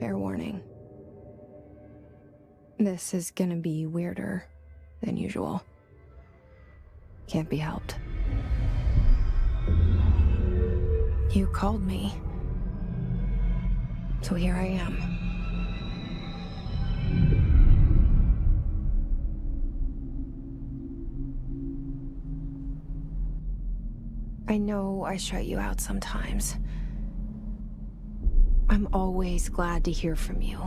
Fair warning. This is gonna be weirder than usual. Can't be helped. You called me. So here I am. I know I shut you out sometimes. I'm always glad to hear from you.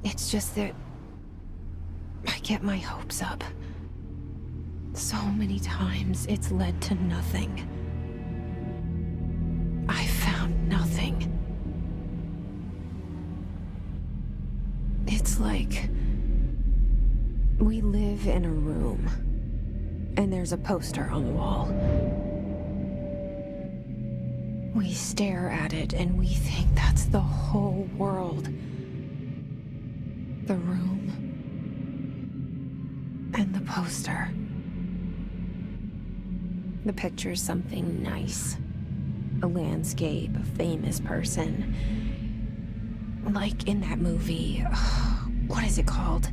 It's just that I get my hopes up. So many times it's led to nothing. I found nothing. It's like we live in a room, and there's a poster on the wall. We stare at it and we think that's the whole world. The room and the poster. The picture's something nice. A landscape, a famous person. Like in that movie, what is it called?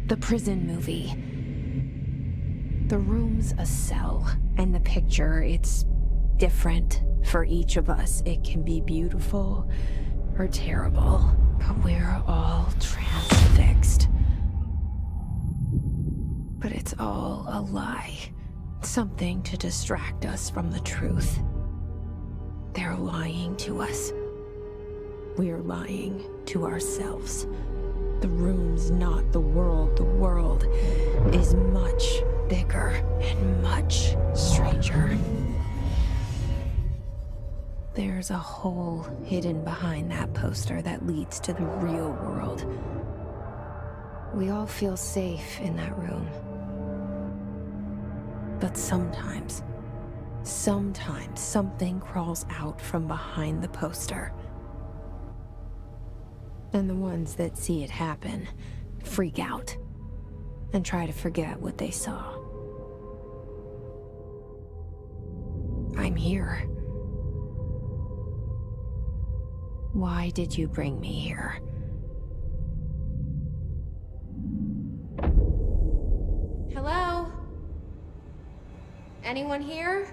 The prison movie. The room's a cell, and the picture, it's different for each of us. It can be beautiful or terrible, but we're all transfixed. But it's all a lie. Something to distract us from the truth. They're lying to us. We're lying to ourselves. The room's not the world. The world is much bigger and much stranger. There's a hole hidden behind that poster that leads to the real world. We all feel safe in that room. But sometimes something crawls out from behind the poster. And the ones that see it happen freak out and try to forget what they saw. I'm here. Why did you bring me here? Hello? Anyone here?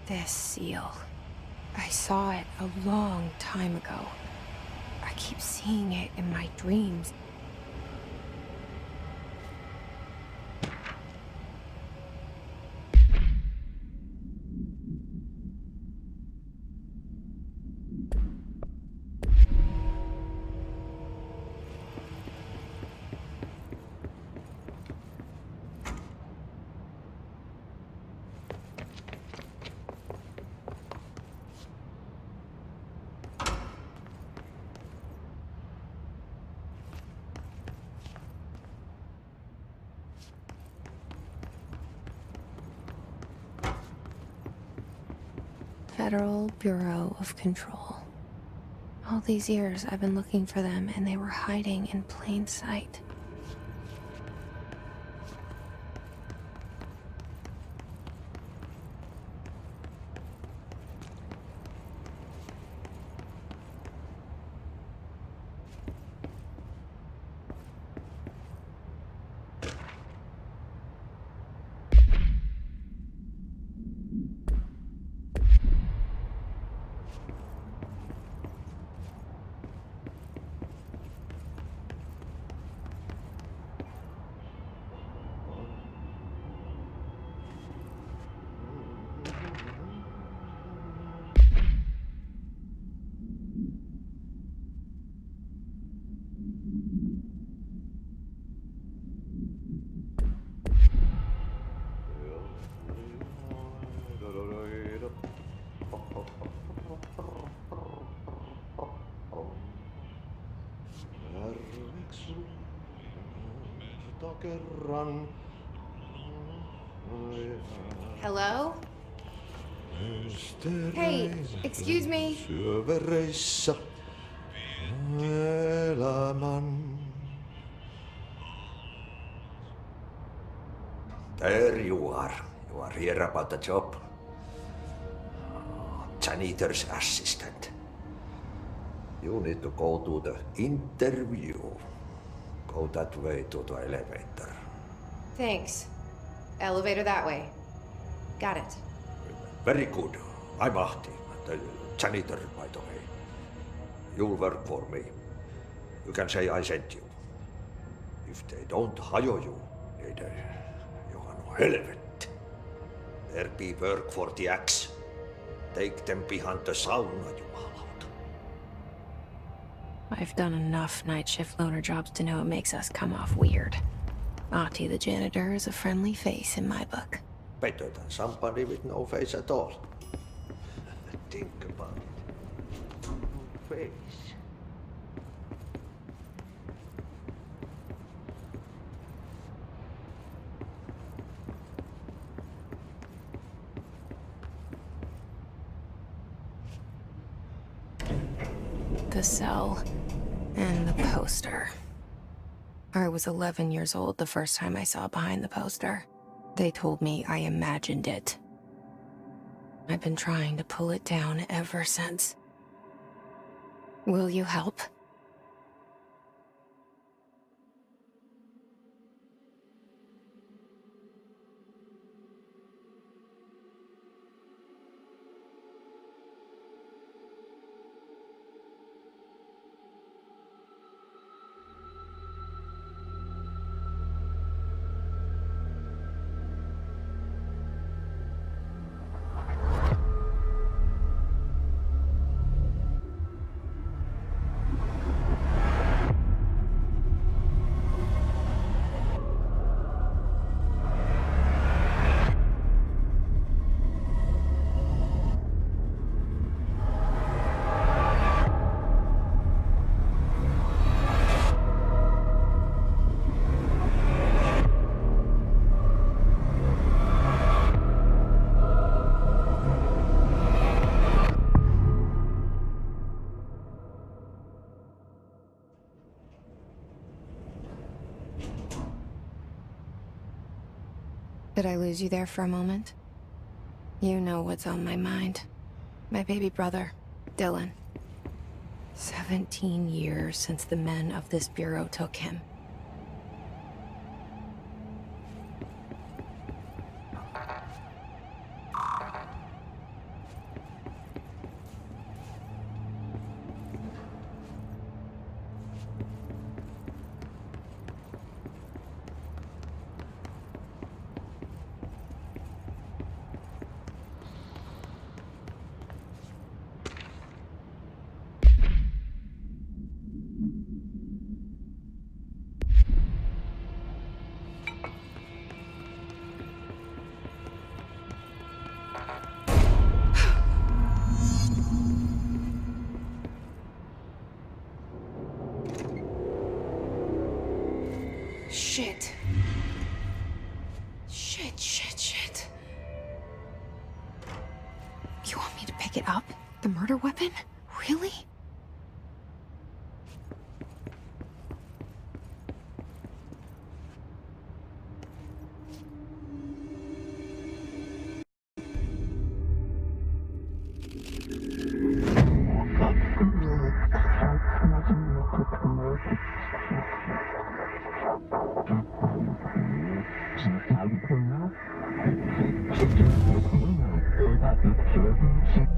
This seal. I saw it a long time ago. I keep seeing it in my dreams. Federal Bureau of Control. All these years I've been looking for them, and they were hiding in plain sight. Hello? Hey, excuse me. Syövereissä elämän. There you are. You are here about the job. Janitor's assistant. You need to go to the interview. Go that way to the elevator. Thanks. Elevator that way. Got it. Very good. I'm Ahti, the janitor, by the way. You'll work for me. You can say I sent you. If they don't hire you, niin Johan on helvet. There be work for the axe. Take them behind the sauna, jumalauta. I've done enough night shift loner jobs to know it makes us come off weird. Ahti the janitor is a friendly face in my book. Better than somebody with no face at all. Think about it. No face. The cell and the poster. I was 11 years old the first time I saw behind the poster. They told me I imagined it. I've been trying to pull it down ever since. Will you help? Did I lose you there for a moment? You know what's on my mind. My baby brother, Dylan. 17 years since the men of this bureau took him. Shit. Shit. You want me to pick it up? The murder weapon? Really?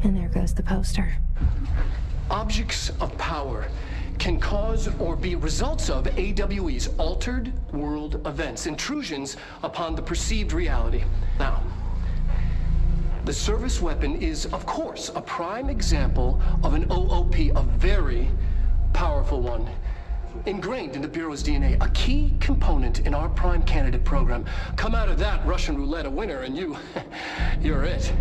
And there goes the poster. Objects of power can cause or be results of AWE's altered world events, intrusions upon the perceived reality. Now, The service weapon is, of course, a prime example of an OOP, a very powerful one. Ingrained in the Bureau's DNA, a key component in our prime candidate program. Come out of that Russian roulette a winner, and you're it.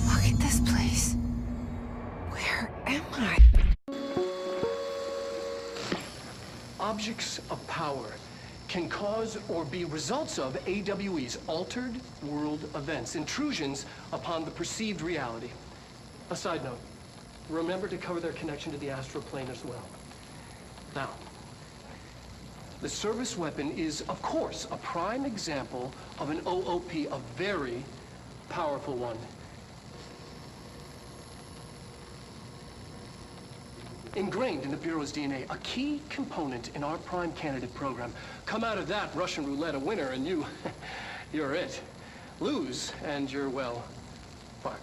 Look at this place. Where am I? Objects of power can cause or be results of AWE's altered world events, intrusions upon the perceived reality. A side note, remember to cover their connection to the astral plane as well. Now, the service weapon is, of course, a prime example of an OOP, a very powerful one. Ingrained in the Bureau's DNA, a key component in our prime candidate program. Come out of that Russian roulette a winner, and you're it. Lose, and you're, well, fired.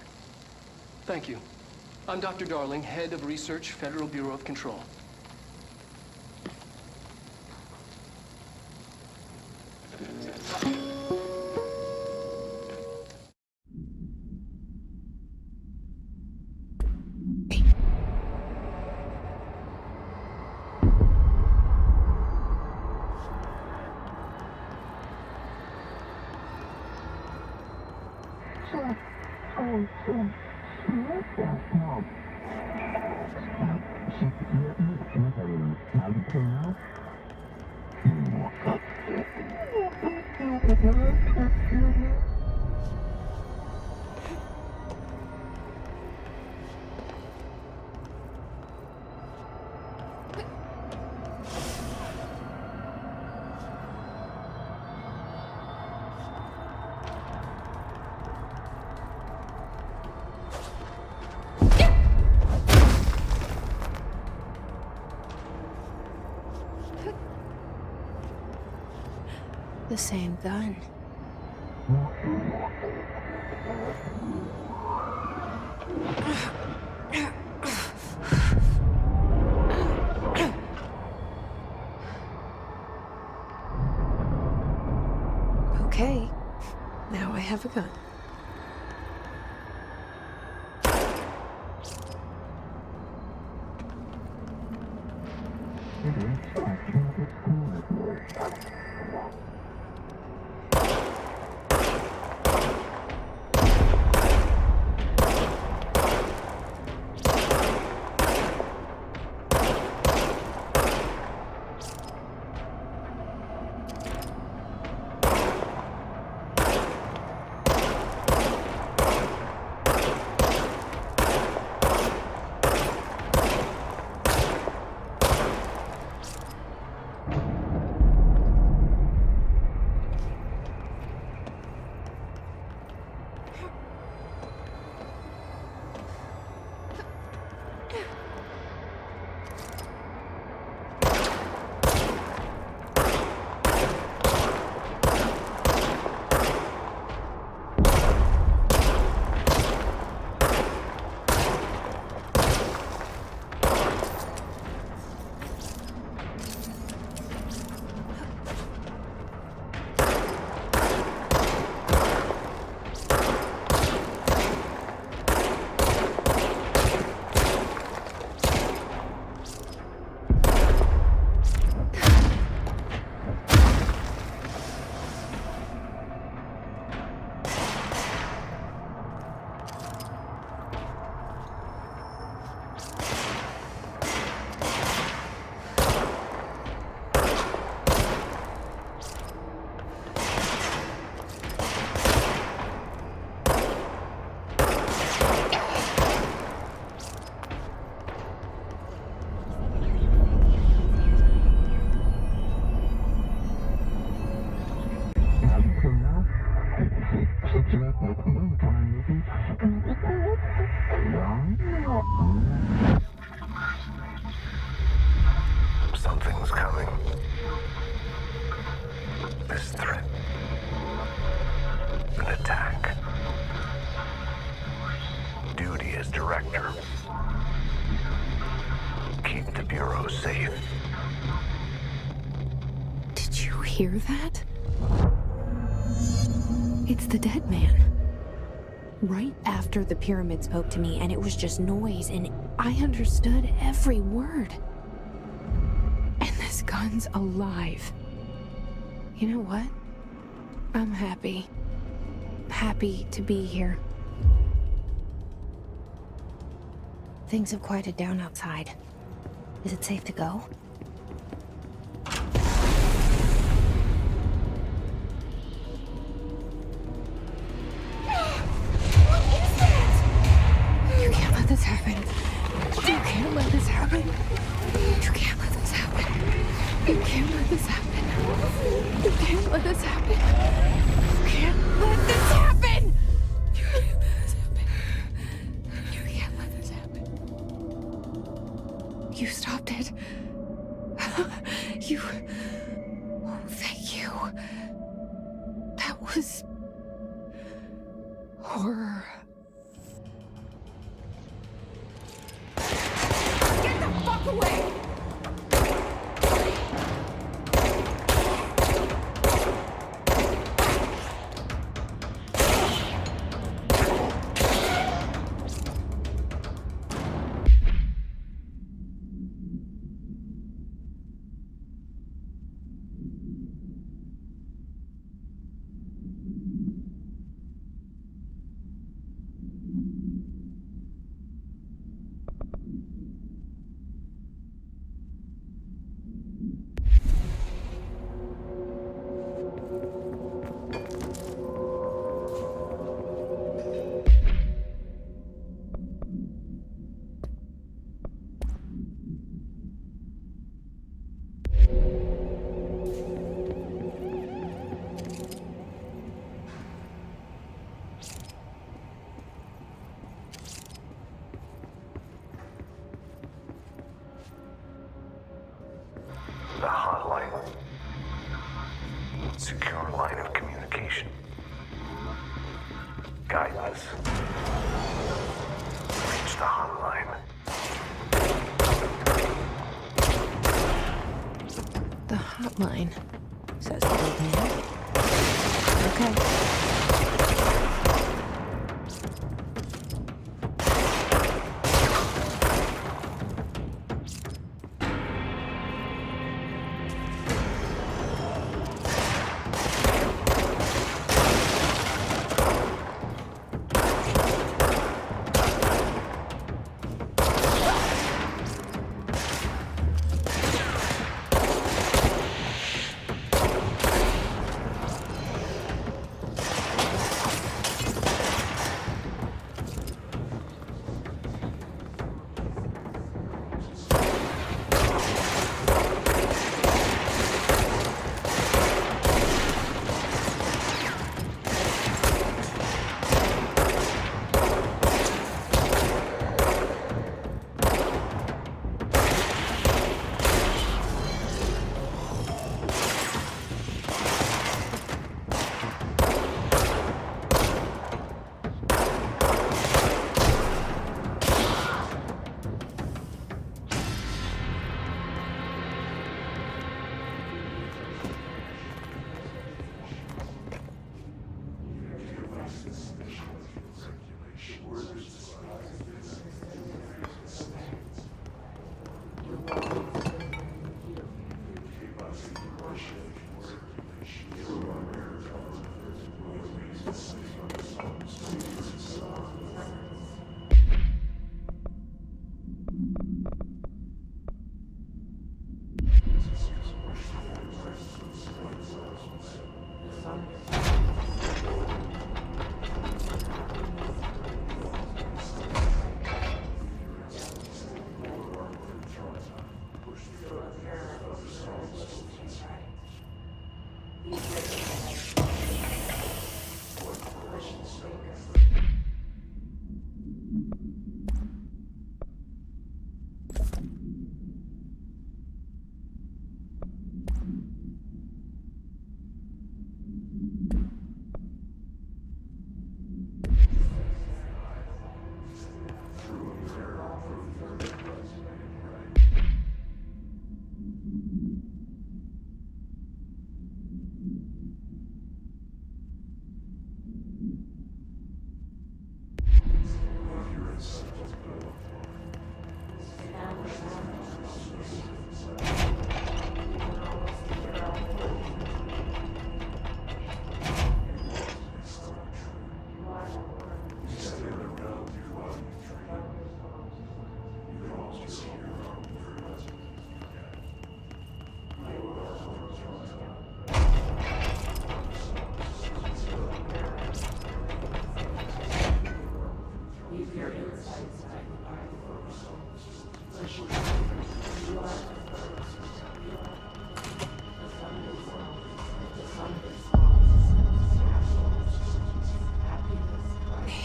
Thank you. I'm Dr. Darling, Head of Research, Federal Bureau of Control. The same gun. Okay, now I have a gun. keep the Bureau safe. Did you hear that? It's the dead man. Right after the pyramid spoke to me, and it was just noise, and I understood every word. And this gun's alive. You know what? I'm happy. Happy to be here. Things have quieted down outside. Is it safe to go? You can't let this happen. You can't let this happen. You can't let this happen. You can't let this happen. You can't let this happen. You can't let this happen. You can't let this happen. You can't let this happen. You stopped it. You... Oh, thank you. That was... horror. Get the fuck away! The hotline. Secure line of communication. Guidance. Reach the hotline. The hotline, says the old man. Okay.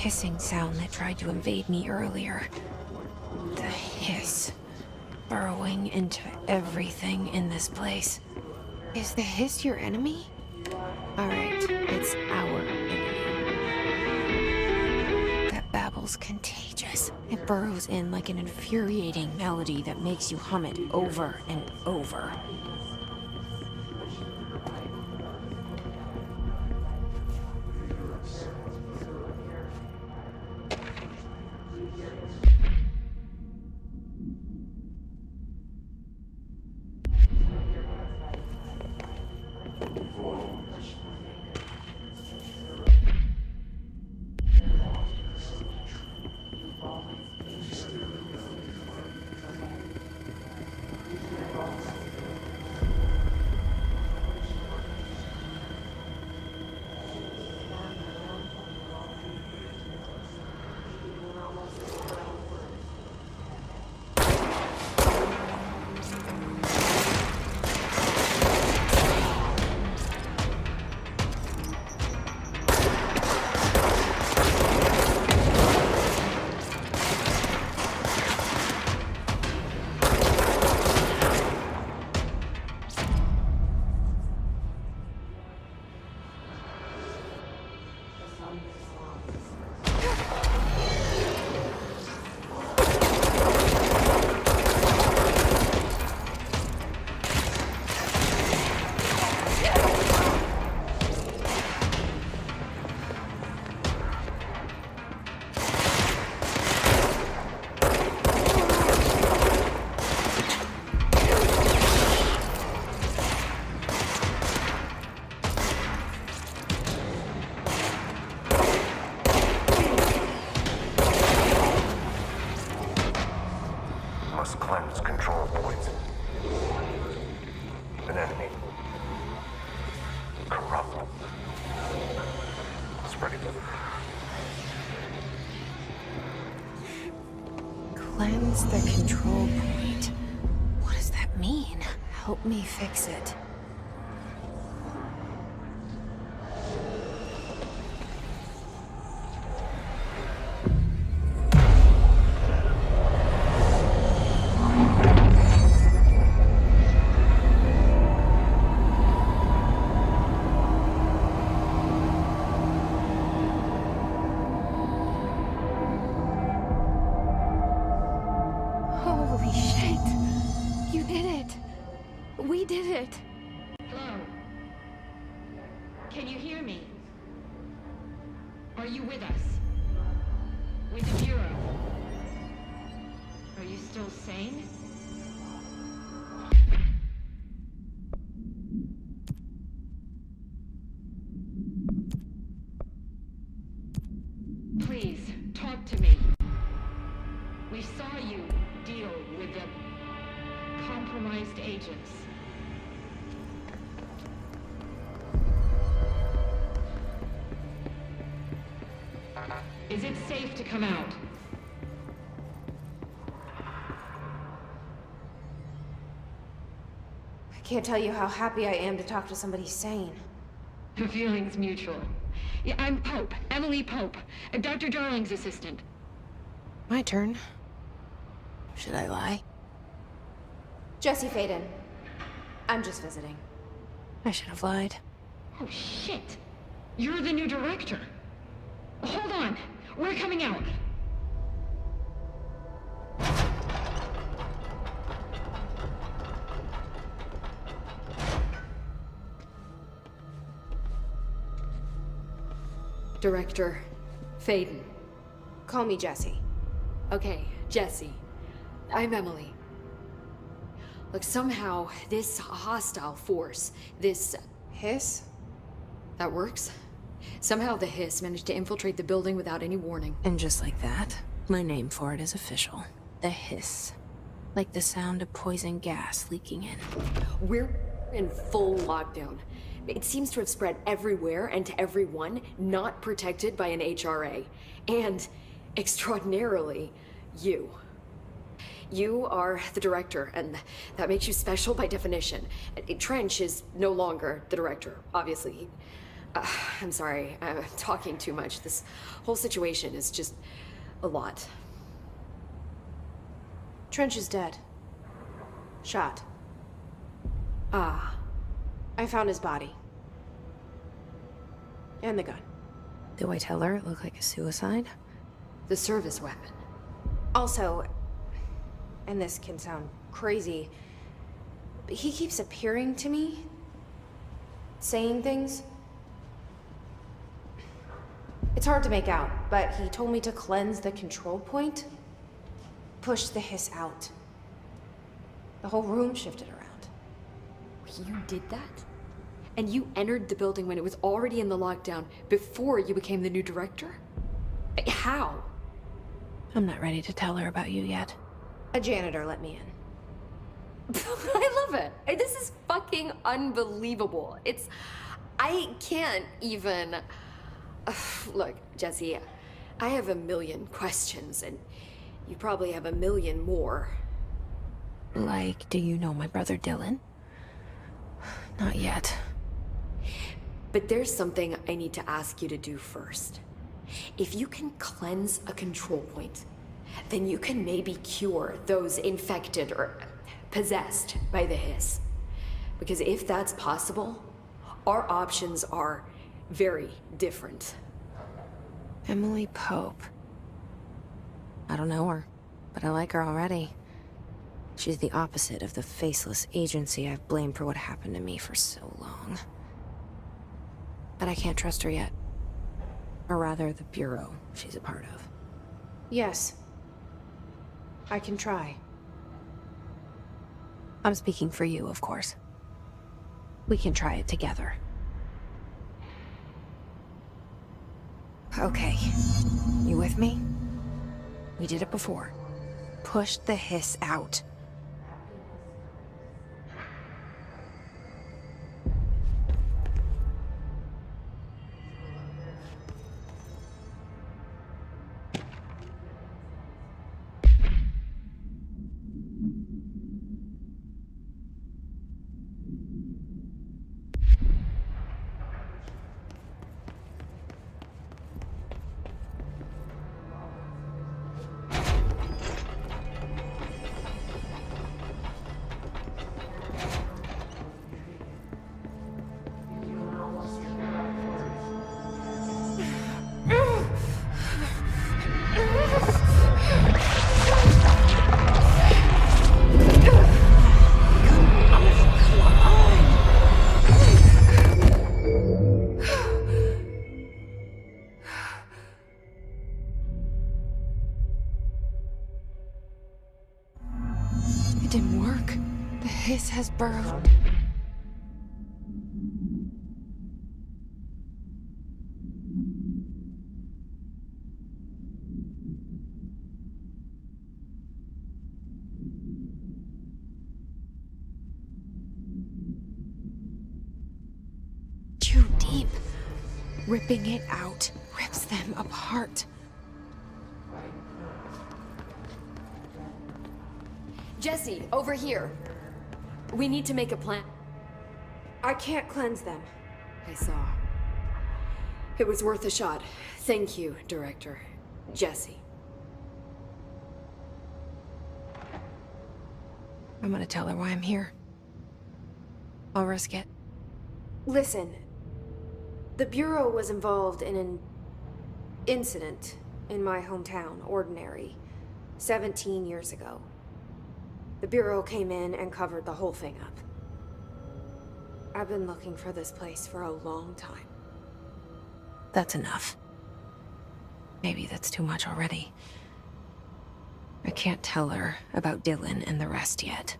hissing sound that tried to invade me earlier. The hiss. Burrowing into everything in this place. Is the hiss your enemy? Alright, it's our enemy. That babble's contagious. It burrows in like an infuriating melody that makes you hum it over and over. Must cleanse control points. An enemy. Corrupt. Spreading them. Cleanse the control point. What does that mean? Help me fix it. Holy shit! You did it! We did it! Hello? Can you hear me? Are you with us? With the Bureau? Are you still sane? Please, talk to me. We saw you deal with the compromised agents. Is it safe to come out? I can't tell you how happy I am to talk to somebody sane. The feeling's mutual. Yeah, I'm Pope, Emily Pope, Dr. Darling's assistant. My turn. Should I lie? Jesse Faden. I'm just visiting. I should have lied. Oh, shit. You're the new director. Hold on. We're coming out. Director Faden. Call me Jesse. Okay, Jesse. I'm Emily. Look, somehow this hostile force, this... Hiss? that works? Somehow the Hiss managed to infiltrate the building without any warning. And just like that, my name for it is official. The Hiss. Like the sound of poison gas leaking in. We're in full lockdown. It seems to have spread everywhere and to everyone not protected by an HRA. And, extraordinarily, you. You are the director, and that makes you special by definition. Trench is no longer the director, obviously. I'm sorry, I'm talking too much. This whole situation is just a lot. Trench is dead. Shot. Ah, I found his body. And the gun. Do I tell her it looked like a suicide? the service weapon. Also, and this can sound crazy, but he keeps appearing to me, saying things. It's hard to make out, but he told me to cleanse the control point, push the hiss out. The whole room shifted around. You did that? And you entered the building when it was already in the lockdown before you became the new director? How? I'm not ready to tell her about you yet. A janitor let me in. I love it. This is fucking unbelievable. I can't even... Look, Jesse, I have a million questions, and you probably have a million more. Like, do you know my brother Dylan? Not yet. But there's something I need to ask you to do first. If you can cleanse a control point, then you can maybe cure those infected or possessed by the hiss. Because if that's possible, our options are very different. Emily Pope. I don't know her, but I like her already. She's the opposite of the faceless agency I've blamed for what happened to me for so long. But I can't trust her yet. Or rather, the Bureau she's a part of. Yes. I can try. I'm speaking for you, of course. We can try it together. Okay. You with me? We did it before. Push the hiss out. It didn't work. The hiss has burrowed. Too deep. Ripping it out rips them apart. Jesse, over here. We need to make a plan. I can't cleanse them. I saw. It was worth a shot. Thank you, Director. Jesse. I'm gonna tell her why I'm here. I'll risk it. Listen. The Bureau was involved in an incident in my hometown, Ordinary, 17 years ago. The Bureau came in and covered the whole thing up. I've been looking for this place for a long time. That's enough. Maybe that's too much already. I can't tell her about Dylan and the rest yet.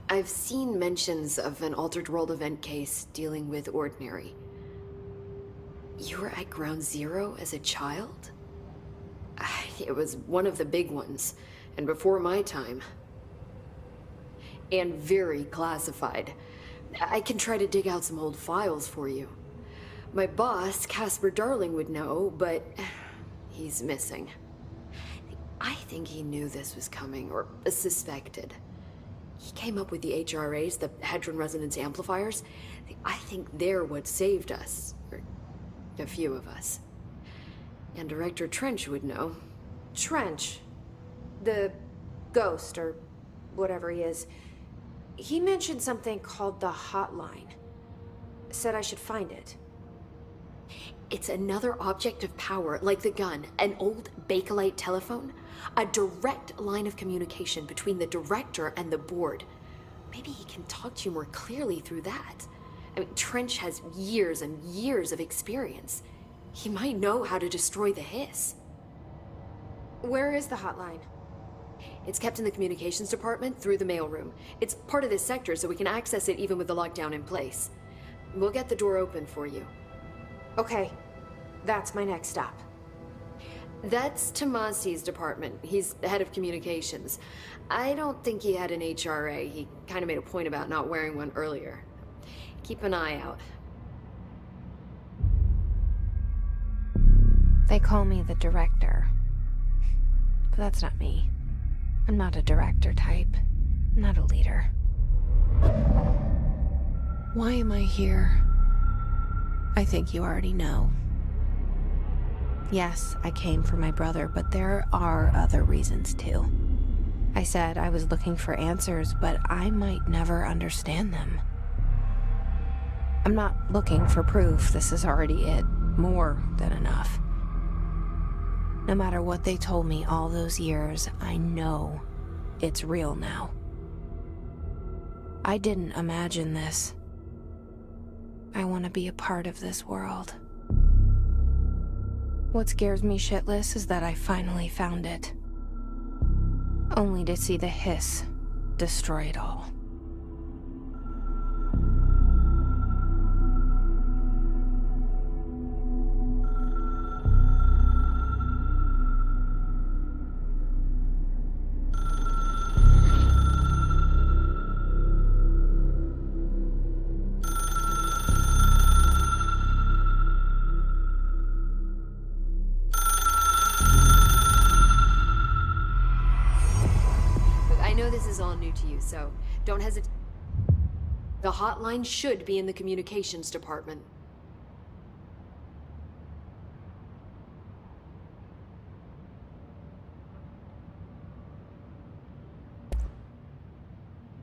I've seen mentions of an Altered World event case dealing with Ordinary. You were at Ground Zero as a child? It was one of the big ones, and before my time. And very classified. I can try to dig out some old files for you. My boss, Casper Darling, would know, but he's missing. I think he knew this was coming, or suspected. He came up with the HRAs, the Hadron Resonance Amplifiers. I think they're what saved us. A few of us. And Director Trench would know. Trench. The ghost, or whatever he is. He mentioned something called the Hotline. Said I should find it. It's another object of power, like the gun, an old Bakelite telephone. A direct line of communication between the director and the board. Maybe he can talk to you more clearly through that. I mean, Trench has years and years of experience. He might know how to destroy the Hiss. Where is the hotline? It's kept in the communications department through the mailroom. It's part of this sector, so we can access it even with the lockdown in place. We'll get the door open for you. Okay, that's my next stop. That's Tomasi's department. He's the head of communications. I don't think he had an HRA. He kind of made a point about not wearing one earlier. Keep an eye out. They call me the director. But that's not me. I'm not a director type. I'm not a leader. Why am I here? I think you already know. Yes, I came for my brother, but there are other reasons too. I said I was looking for answers, but I might never understand them. I'm not looking for proof. This is already it. More than enough. No matter what they told me all those years, I know it's real now. I didn't imagine this. I want to be a part of this world. What scares me shitless is that I finally found it. Only to see the Hiss destroy it all. I know this is all new to you, so don't hesitate. The hotline should be in the communications department.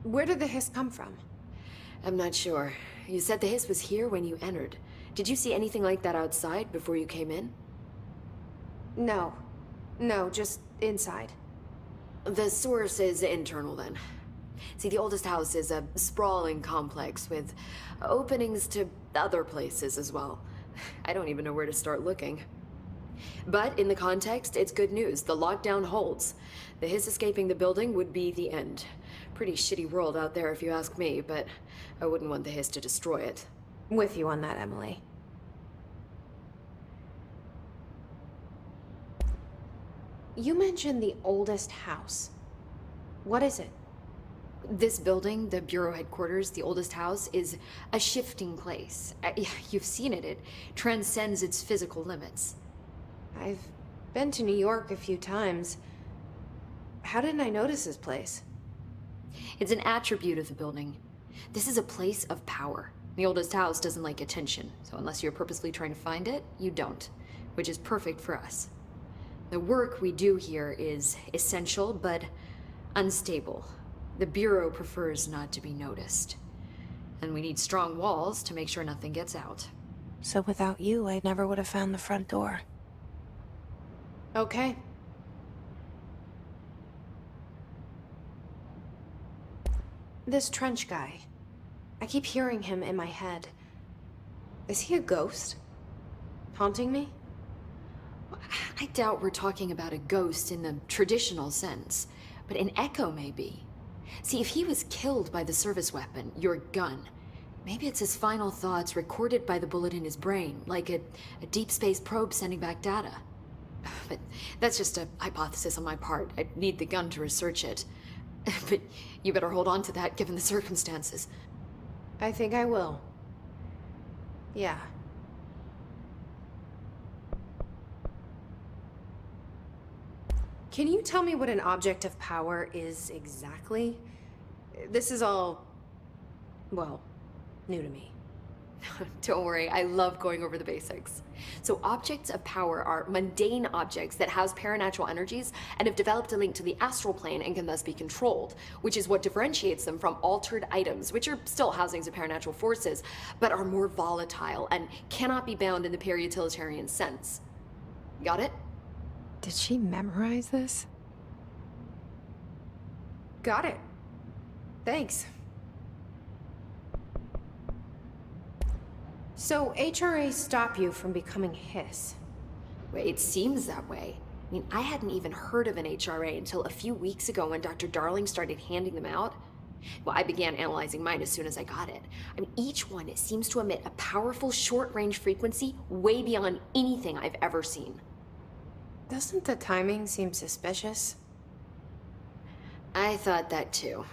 Where did the Hiss come from? I'm not sure. You said the Hiss was here when you entered. Did you see anything like that outside before you came in? No. No, just inside. The source is internal, then. See, the oldest house is a sprawling complex with openings to other places as well. I don't even know where to start looking. But in the context, it's good news. The lockdown holds. The Hiss escaping the building would be the end. Pretty shitty world out there if you ask me, but I wouldn't want the Hiss to destroy it. With you on that, Emily. You mentioned the oldest house. What is it? This building, the Bureau headquarters, the oldest house, is a shifting place. You've seen it. It transcends its physical limits. I've been to New York a few times. How didn't I notice this place? It's an attribute of the building. This is a place of power. The oldest house doesn't like attention, so unless you're purposely trying to find it, you don't, which is perfect for us. The work we do here is essential, but unstable. The Bureau prefers not to be noticed. And we need strong walls to make sure nothing gets out. So without you, I never would have found the front door. Okay. This Trench guy. I keep hearing him in my head. Is he a ghost? Haunting me? I doubt we're talking about a ghost in the traditional sense, but an echo maybe. See, if he was killed by the service weapon, your gun, maybe it's his final thoughts recorded by the bullet in his brain, like a deep space probe sending back data. But that's just a hypothesis on my part. I'd need the gun to research it. But you better hold on to that given the circumstances. I think I will. Yeah. Can you tell me what an object of power is exactly? This is all, well, new to me. Don't worry, I love going over the basics. So objects of power are mundane objects that house paranatural energies and have developed a link to the astral plane and can thus be controlled, which is what differentiates them from altered items, which are still housings of paranatural forces, but are more volatile and cannot be bound in the peri-utilitarian sense. Got it? Did she memorize this? Got it. Thanks. So HRA stop you from becoming Hiss? Well, it seems that way. I mean, I hadn't even heard of an HRA until a few weeks ago when Dr. Darling started handing them out. Well, I began analyzing mine as soon as I got it. I mean, each one seems to emit a powerful short-range frequency way beyond anything I've ever seen. Doesn't the timing seem suspicious? I thought that too.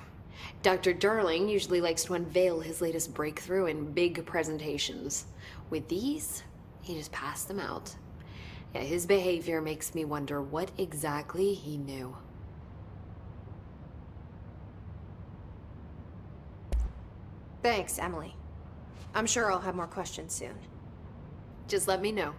Dr. Darling usually likes to unveil his latest breakthrough in big presentations. With these, he just passed them out. Yeah, his behavior makes me wonder what exactly he knew. Thanks, Emily. I'm sure I'll have more questions soon. Just let me know.